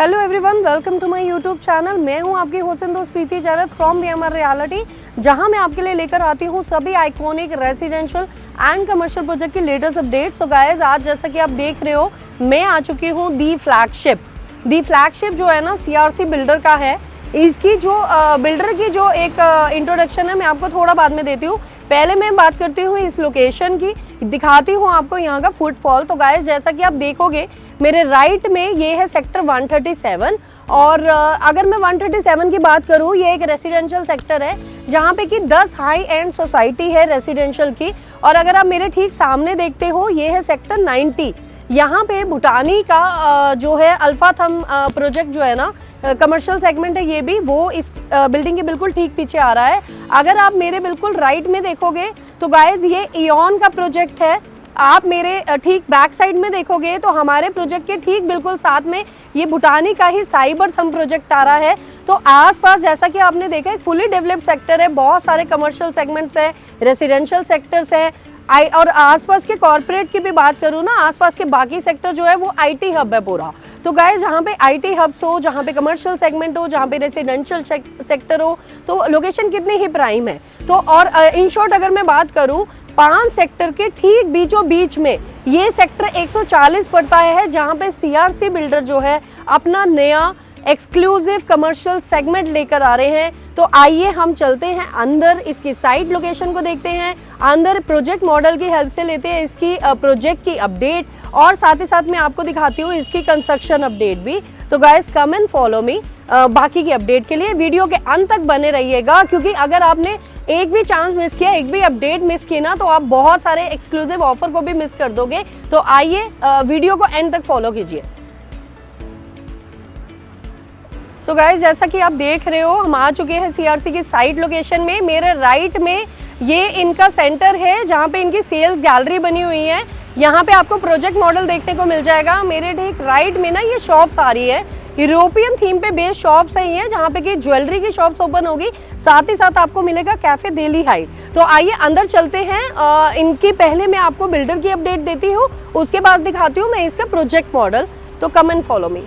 Hello everyone, welcome to my YouTube channel. मैं हूं आपकी होस्ट दोस्त Preeti Jairath from BMR realty, जहां मैं आपके लिए लेकर आती हूं सभी iconic residential and commercial project की लेटेस्ट अपडेट। सो गाइस, आज जैसा कि आप देख रहे हो, मैं आ चुकी हूं दी फ्लैगशिप जो है ना CRC बिल्डर का है। इसकी जो बिल्डर की जो एक इंट्रोडक्शन है, मैं आपको थोड़ा बाद में देती हूँ। पहले मैं बात करती हूँ इस लोकेशन की, दिखाती हूँ आपको यहाँ का फुटफॉल। तो गाइस, जैसा कि आप देखोगे मेरे राइट में ये है सेक्टर 137, और अगर मैं 137 की बात करूँ, ये एक रेसिडेंशियल सेक्टर है जहाँ पे कि 10 हाई एंड सोसाइटी है रेसिडेंशियल की। और अगर आप मेरे ठीक सामने देखते हो, ये है सेक्टर 90। यहाँ पे भूटानी का जो है अल्फा थम प्रोजेक्ट जो है ना, कमर्शियल सेगमेंट है, ये भी वो इस बिल्डिंग के बिल्कुल ठीक पीछे आ रहा है। अगर आप मेरे बिल्कुल राइट में देखोगे तो गाइज ये इयॉन का प्रोजेक्ट है। आप मेरे ठीक बैक साइड में देखोगे तो हमारे प्रोजेक्ट के ठीक बिल्कुल साथ में ये भूटानी का ही साइबर थम प्रोजेक्ट आ रहा है। तो आसपास जैसा कि आपने देखा, एक फुली डेवलप्ड सेक्टर है, बहुत सारे कमर्शियल सेगमेंट्स है, रेसिडेंशियल सेक्टर्स है। और आसपास के कॉर्पोरेट की भी बात करूँ ना, आसपास के बाकी सेक्टर जो है वो IT हब है पूरा। तो गाइस, जहाँ पे IT हब्स हो, जहाँ पे कमर्शियल सेगमेंट हो, जहाँ पे रेसिडेंशियल सेक्टर हो, तो लोकेशन कितनी ही प्राइम है। तो और इन शॉर्ट अगर मैं बात करूँ, 5 सेक्टर के ठीक बीचों बीच में ये सेक्टर 140 पड़ता है, जहाँ पे CRC बिल्डर जो है अपना नया एक्सक्लूसिव कमर्शियल सेगमेंट लेकर आ रहे हैं। तो आइए हम चलते हैं अंदर, इसकी साइट लोकेशन को देखते हैं, अंदर प्रोजेक्ट मॉडल की हेल्प से लेते हैं इसकी प्रोजेक्ट की अपडेट, और साथ ही साथ मैं आपको दिखाती हूँ इसकी कंस्ट्रक्शन अपडेट भी। तो गाइस, कम एंड फॉलो मी। बाकी की अपडेट के लिए वीडियो के अंत तक बने रहिएगा, क्योंकि अगर आपने एक भी चांस मिस किया, एक भी अपडेट मिस की ना, तो आप बहुत सारे एक्सक्लूसिव ऑफर को भी मिस कर दोगे। तो आइए वीडियो को एंड तक फॉलो कीजिए। सो गाइस, जैसा कि आप देख रहे हो, हम आ चुके हैं CRC की साइट लोकेशन में। मेरे राइट में ये इनका सेंटर है, जहाँ पे इनकी सेल्स गैलरी बनी हुई है। यहाँ पे आपको प्रोजेक्ट मॉडल देखने को मिल जाएगा। मेरे ठीक राइट में ना ये शॉप्स आ रही है, यूरोपियन थीम पे बेस्ड शॉप्स है ये, जहाँ पे कि ज्वेलरी की शॉप्स ओपन होगी, साथ ही साथ आपको मिलेगा कैफे दिल्ली हाइट। तो आइए अंदर चलते हैं। इनकी पहले मैं आपको बिल्डर की अपडेट देती हूँ, उसके बाद दिखाती हूँ मैं इसका प्रोजेक्ट मॉडल। तो come and follow me.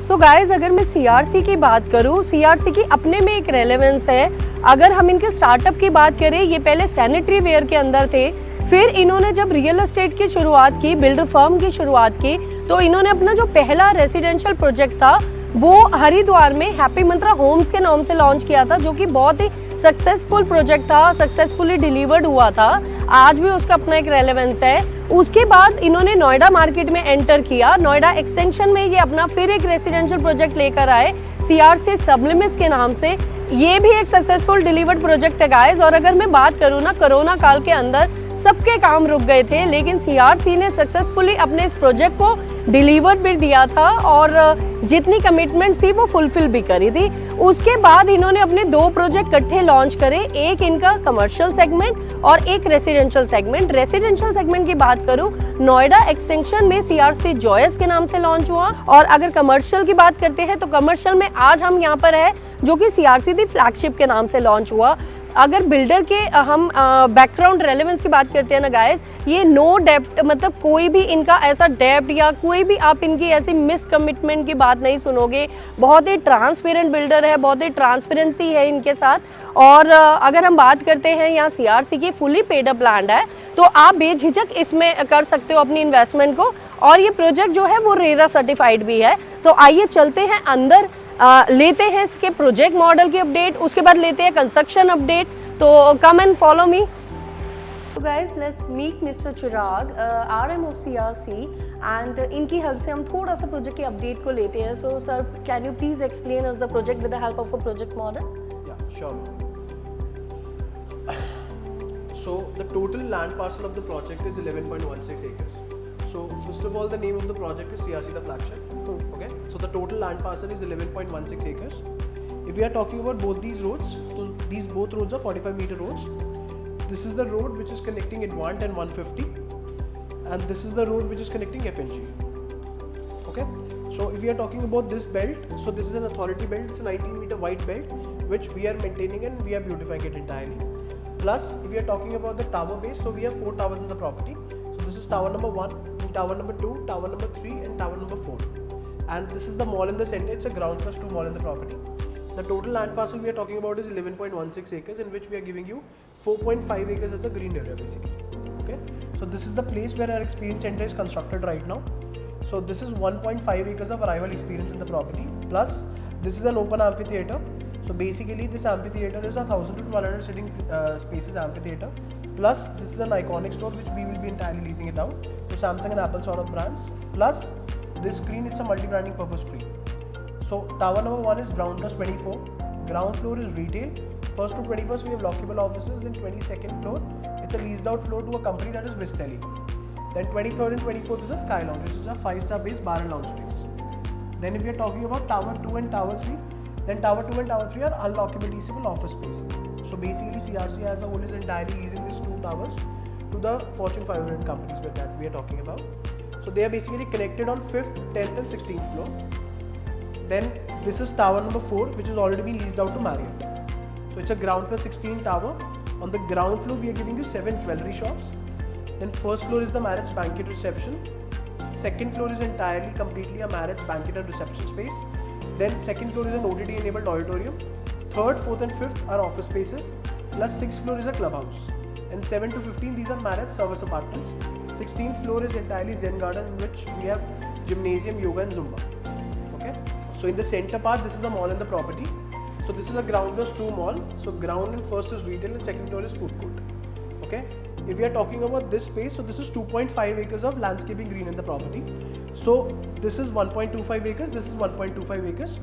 So guys, अगर मैं CRC की बात करूँ, CRC की अपने में एक रेलेवेंस है। अगर हम इनके स्टार्टअप की बात करें, ये पहले सैनिटरी वेयर के अंदर थे, फिर इन्होंने जब रियल एस्टेट की शुरुआत की, बिल्डर फर्म की शुरुआत की, तो इन्होंने अपना जो पहला रेसिडेंशियल प्रोजेक्ट था वो हरिद्वार में हैप्पी मंत्रा होम्स के नाम से लॉन्च किया था, जो कि बहुत ही सक्सेसफुल प्रोजेक्ट था, सक्सेसफुली डिलीवर्ड हुआ था। आज भी उसका अपना एक रेलेवेंस है। उसके बाद इन्होंने नोएडा मार्केट में एंटर किया। नोएडा एक्सटेंशन में ये अपना फिर एक रेसिडेंशियल प्रोजेक्ट लेकर आए, CRC सब्लिमिस के नाम से। ये भी एक सक्सेसफुल डिलीवर्ड प्रोजेक्ट है गाइस। और अगर मैं बात करूँ ना, कोरोना काल के अंदर सबके काम रुक गए थे, लेकिन CRC ने सक्सेसफुली अपने इस प्रोजेक्ट को डिलीवर भी दिया था, और जितनी कमिटमेंट थी वो फुलफिल भी करी थी। उसके बाद इन्होंने अपने 2 प्रोजेक्ट इकट्ठे लॉन्च करे, एक इनका कमर्शियल सेगमेंट और एक रेसिडेंशियल सेगमेंट। रेसिडेंशियल सेगमेंट की बात करूं, नोएडा एक्सटेंशन में CRC जॉयस के नाम से लॉन्च हुआ। और अगर कमर्शियल की बात करते हैं, तो कमर्शियल में आज हम यहाँ पर है, जो कि CRC दी फ्लैगशिप के नाम से लॉन्च हुआ। अगर बिल्डर के हम बैकग्राउंड रेलेवेंस की बात करते हैं ना गाइस, ये नो डेप्ट, मतलब कोई भी इनका ऐसा डेप्ट या कोई भी आप इनकी ऐसी मिस कमिटमेंट की बात नहीं सुनोगे। बहुत ही ट्रांसपेरेंट बिल्डर है, बहुत ही ट्रांसपेरेंसी है इनके साथ। और अगर हम बात करते हैं, यहाँ CRC की फुली पेड अप लैंड है, तो आप बेझिझक इसमें कर सकते हो अपनी इन्वेस्टमेंट को। और ये प्रोजेक्ट जो है वो रेरा सर्टिफाइड भी है। तो आइए चलते हैं अंदर, लेते हैं इसके प्रोजेक्ट मॉडल की अपडेट, उसके बाद लेते हैं कंस्ट्रक्शन अपडेट। तो कम एंड फॉलो मी। तो guys, let's meet mister Chirag, RM of CRC, and इनकी हेल्प से हम थोड़ा सा प्रोजेक्ट की अपडेट को लेते हैं। So sir, can you please explain us the project with the help of a project model? Yeah, sure. So the total land parcel of the project is 11.16 acres. So first of all, the name of the project is CRC the flagship. Okay. So the total land parcel is 11.16 acres. If we are talking about both these roads, so these both roads are 45-meter roads. This is the road which is connecting Advant and 150, and this is the road which is connecting FNG. Okay. So if we are talking about this belt, so this is an authority belt. It's a 19-meter wide belt which we are maintaining and we are beautifying it entirely. Plus, if we are talking about the tower base, so we have 4 towers in the property. So this is tower number 1, tower number 2, tower number 3, and tower number 4. and this is the mall in the center. It's a ground plus 2 mall in the property. The total land parcel we are talking about is 11.16 acres, in which we are giving you 4.5 acres as the green area basically. Okay, so this is the place where our experience center is constructed right now. So this is 1.5 acres of arrival experience in the property, plus this is an open amphitheater. So basically this amphitheater is a 1000 to 1200 sitting spaces amphitheater, plus this is an iconic store which we will be entirely leasing it out to Samsung and Apple sort of brands, plus this screen, it's a multi-branding purpose screen. So tower number 1 is ground plus 24, ground floor is retail, first to 21st we have lockable offices, then 22nd floor, it's a leased out floor to a company that is Bristelli. Then 23rd and 24th is a Sky Lounge, which is a 5-star based bar and lounge space. Then if we are talking about tower 2 and tower 3, then tower 2 and tower 3 are unlockable leasable office space. So basically CRC as a whole is entirely leasing these 2 towers to the Fortune 500 companies with that we are talking about. So they are basically connected on 5th, 10th and 16th floor. Then this is tower number 4, which has already been leased out to Marriott. So it's a ground plus 16 tower. On the ground floor we are giving you 7 jewelry shops. Then first floor is the marriage banquet reception. Second floor is entirely completely a marriage banquet and reception space. Then second floor is an OTT enabled auditorium. Third, fourth and fifth are office spaces. Plus 6th floor is a clubhouse. And 7 to 15 these are marriage service apartments. 16th floor is entirely Zen garden, in which we have gymnasium, yoga and Zumba. Okay. So in the center part, this is the mall in the property. So this is a ground plus 2 mall. So ground and first is retail and second floor is food court. Okay. If we are talking about this space, so this is 2.5 acres of landscaping green in the property. So this is 1.25 acres, this is 1.25 acres.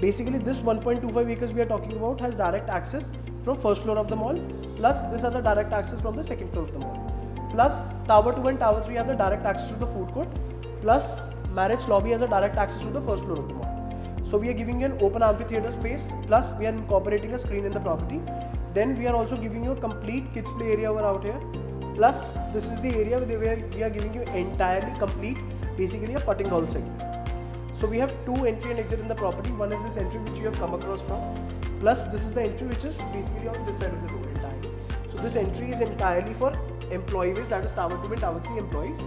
Basically this 1.25 acres we are talking about has direct access from first floor of the mall, plus this has a direct access from the second floor of the mall. Plus tower 2 and tower 3 have the direct access to the food court, plus marriage lobby has a direct access to the first floor of the mall. So we are giving you an open amphitheater space, plus we are incorporating a screen in the property. Then we are also giving you a complete kids play area over out here. Plus this is the area where we are giving you entirely complete, basically a putting ball segment. So we have 2 entry and exit in the property. One is this entry which you have come across from. Plus this is the entry which is basically on this side of the road entirely. So this entry is entirely for employees, that is tower 2 and tower 3 employees.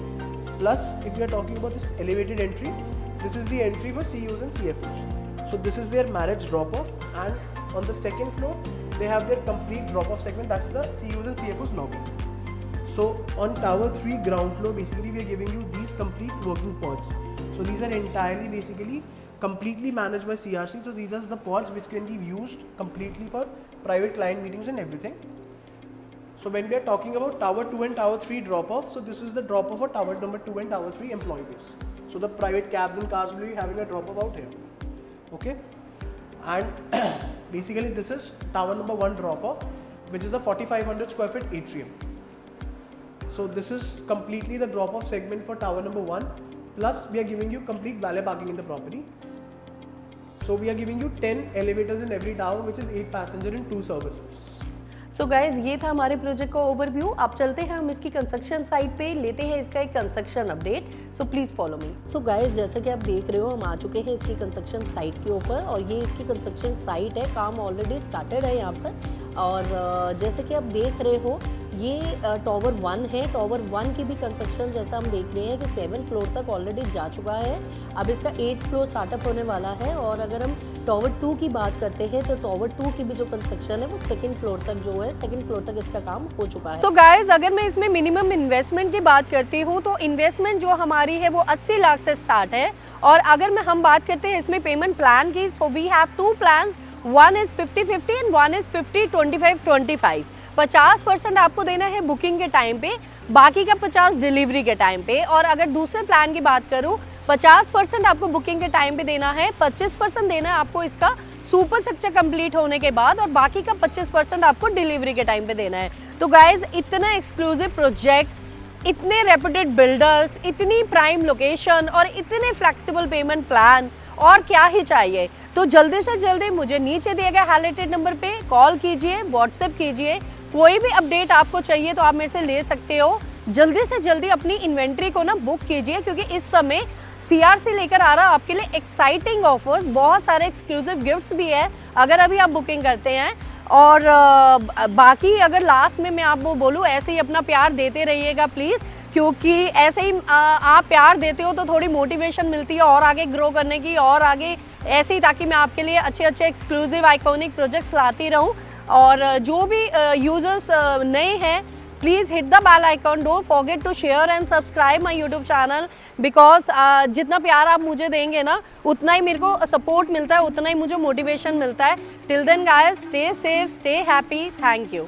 Plus if we are talking about this elevated entry, this is the entry for CEOs and CFOs. So this is their marriage drop off, and on the second floor they have their complete drop off segment, that's the CEOs and CFOs lobby. So on tower 3 ground floor, basically we are giving you these complete working pods. So these are entirely basically completely managed by CRC. So these are the pods which can be used completely for private client meetings and everything. So when we are talking about tower 2 and tower 3 drop off, so this is the drop off for tower number 2 and tower 3 employee base. So the private cabs and cars will be having a drop off out here. Okay. And basically this is tower number 1 drop off, which is the 4500 square feet atrium. So this is completely the drop off segment for tower number 1. Plus we are giving you complete valet parking in the property. So we are giving you 10 elevators in every tower, which is 8 passenger and 2 service lifts. So guys ये था हमारे project का overview. अब चलते हैं हम इसकी construction site पे, लेते हैं इसका एक construction update. So please follow me. So guys जैसा कि आप देख रहे हो, हम आ चुके हैं इसकी कंस्ट्रक्शन साइट के ऊपर, और ये इसकी कंस्ट्रक्शन साइट है. काम ऑलरेडी स्टार्टेड है यहाँ पर. और जैसे कि आप देख रहे हो, ये टावर 1 है. टावर 1 की भी कंस्ट्रक्शन जैसा हम देख रहे हैं कि 7 फ्लोर तक ऑलरेडी जा चुका है. अब इसका 8 फ्लोर स्टार्टअप होने वाला है. और अगर हम टावर 2 की बात करते हैं, तो टावर 2 की भी जो कंस्ट्रक्शन है वो 2nd फ्लोर तक जो है, 2nd फ्लोर तक इसका काम हो चुका है. तो गाइज अगर मैं इसमें मिनिमम इन्वेस्टमेंट की बात करती हूँ, तो इन्वेस्टमेंट जो हमारी है वो 80 लाख से स्टार्ट है. और अगर हम बात करते हैं इसमें पेमेंट प्लान की, so we have 2 plans. One is 50-50 and one is 50-25-25. 50% आपको देना है बुकिंग के टाइम पे, बाकी का 50 डिलीवरी के टाइम पे. और अगर दूसरे प्लान की बात करूँ, 50% आपको बुकिंग के टाइम पे देना है, 25% देना है आपको इसका सुपर स्ट्रक्चर कंप्लीट होने के बाद, और बाकी का 25% आपको डिलीवरी के टाइम पे देना है. तो गाइज इतना एक्सक्लूसिव प्रोजेक्ट, इतने रेप्यूटेड बिल्डर्स, इतनी प्राइम लोकेशन और इतने फ्लेक्सिबल पेमेंट प्लान, और क्या ही चाहिए. तो जल्दी से जल्दी मुझे नीचे दिए गए हाईलाइटेड नंबर पे कॉल कीजिए, व्हाट्सएप कीजिए. कोई भी अपडेट आपको चाहिए तो आप मेरे से ले सकते हो. जल्दी से जल्दी अपनी इन्वेंट्री को ना बुक कीजिए, क्योंकि इस समय CRC लेकर आ रहा है आपके लिए एक्साइटिंग ऑफर्स. बहुत सारे एक्सक्लूसिव गिफ्ट्स भी है अगर अभी आप बुकिंग करते हैं. और बाकी अगर लास्ट में मैं आपको बोलूँ, ऐसे ही अपना प्यार देते रहिएगा प्लीज़, क्योंकि ऐसे ही आप प्यार देते हो तो थोड़ी मोटिवेशन मिलती है और आगे ग्रो करने की, और आगे ऐसे ही, ताकि मैं आपके लिए अच्छे अच्छे एक्सक्लूसिव आइकॉनिक प्रोजेक्ट्स लाती रहूं। और जो भी यूजर्स नए हैं, please hit the bell icon, don't forget to share and subscribe my YouTube channel, because जितना प्यार आप मुझे देंगे ना, उतना ही मेरे को सपोर्ट मिलता है, उतना ही मुझे मोटिवेशन मिलता है। Till then guys, stay safe, stay happy, thank you.